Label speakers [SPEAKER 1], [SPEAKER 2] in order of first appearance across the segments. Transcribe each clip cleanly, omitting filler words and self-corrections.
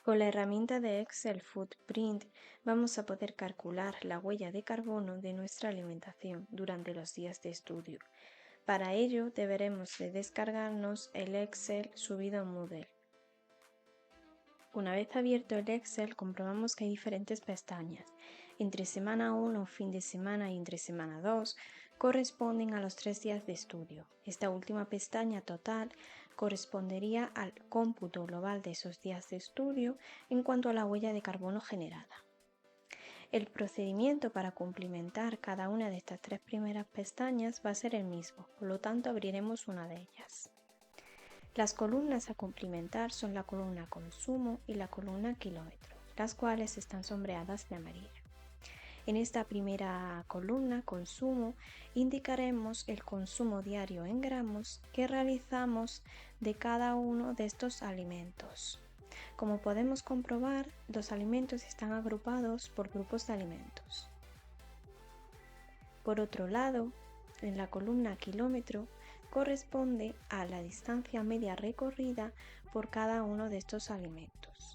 [SPEAKER 1] Con la herramienta de Excel Footprint vamos a poder calcular la huella de carbono de nuestra alimentación durante los días de estudio. Para ello deberemos de descargarnos el Excel subido a Moodle. Una vez abierto el Excel, comprobamos que hay diferentes pestañas. Entre semana 1, fin de semana y entre semana 2 corresponden a los 3 días de estudio. Esta última pestaña total correspondería al cómputo global de esos días de estudio en cuanto a la huella de carbono generada. El procedimiento para cumplimentar cada una de estas 3 primeras pestañas va a ser el mismo, por lo tanto abriremos una de ellas. Las columnas a cumplimentar son la columna consumo y la columna kilómetro, las cuales están sombreadas de amarillo. En esta primera columna, consumo, indicaremos el consumo diario en gramos que realizamos de cada uno de estos alimentos. Como podemos comprobar, los alimentos están agrupados por grupos de alimentos. Por otro lado, en la columna kilómetro, corresponde a la distancia media recorrida por cada uno de estos alimentos.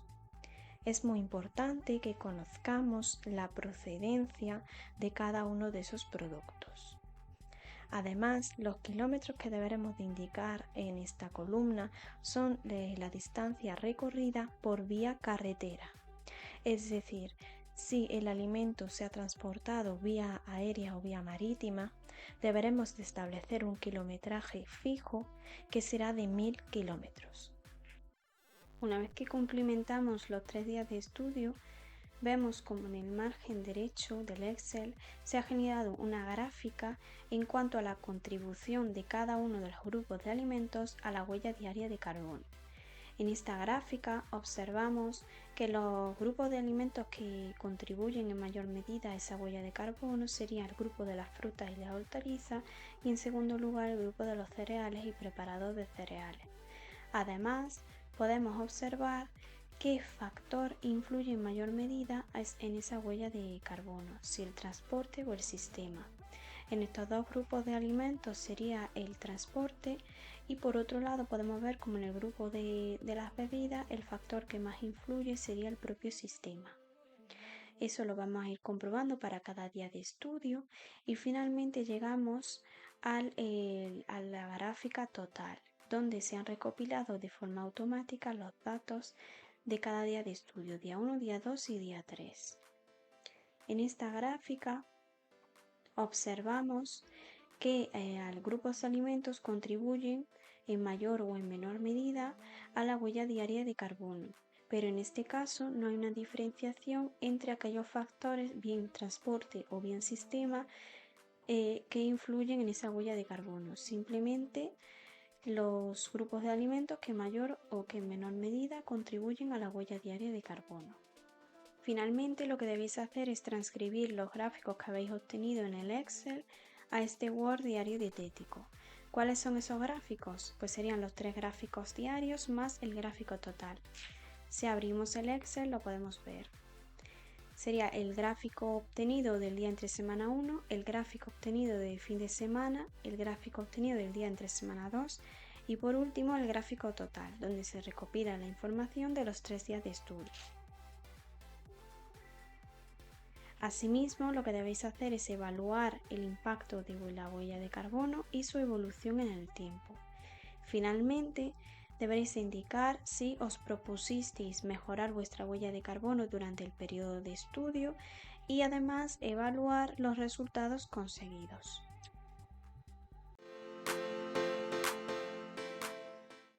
[SPEAKER 1] Es muy importante que conozcamos la procedencia de cada uno de esos productos. Además, los kilómetros que deberemos de indicar en esta columna son de la distancia recorrida por vía carretera. Es decir, si el alimento se ha transportado vía aérea o vía marítima, deberemos de establecer un kilometraje fijo que será de 1000 kilómetros. Una vez que cumplimentamos los 3 días de estudio, vemos como en el margen derecho del Excel se ha generado una gráfica en cuanto a la contribución de cada uno de los grupos de alimentos a la huella diaria de carbono. En esta gráfica observamos que los grupos de alimentos que contribuyen en mayor medida a esa huella de carbono sería el grupo de las frutas y las hortalizas y en segundo lugar el grupo de los cereales y preparados de cereales. Además, podemos observar qué factor influye en mayor medida en esa huella de carbono, si el transporte o el sistema. En estos dos grupos de alimentos sería el transporte y por otro lado podemos ver como en el grupo de las bebidas el factor que más influye sería el propio sistema. Eso lo vamos a ir comprobando para cada día de estudio y finalmente llegamos a la gráfica total, donde se han recopilado de forma automática los datos de cada día de estudio, día 1, día 2 y día 3. En esta gráfica observamos que grupos de alimentos contribuyen en mayor o en menor medida a la huella diaria de carbono, pero en este caso no hay una diferenciación entre aquellos factores, bien transporte o bien sistema, que influyen en esa huella de carbono. Simplemente los grupos de alimentos que mayor o que en menor medida contribuyen a la huella diaria de carbono. Finalmente, lo que debéis hacer es transcribir los gráficos que habéis obtenido en el Excel a este Word diario dietético. ¿Cuáles son esos gráficos? Pues serían los 3 gráficos diarios más el gráfico total. Si abrimos el Excel lo podemos ver. Sería el gráfico obtenido del día entre semana 1, el gráfico obtenido del fin de semana, el gráfico obtenido del día entre semana 2 y por último el gráfico total, donde se recopila la información de los 3 días de estudio. Asimismo, lo que debéis hacer es evaluar el impacto de la huella de carbono y su evolución en el tiempo. Finalmente, deberéis indicar si os propusisteis mejorar vuestra huella de carbono durante el periodo de estudio y además evaluar los resultados conseguidos.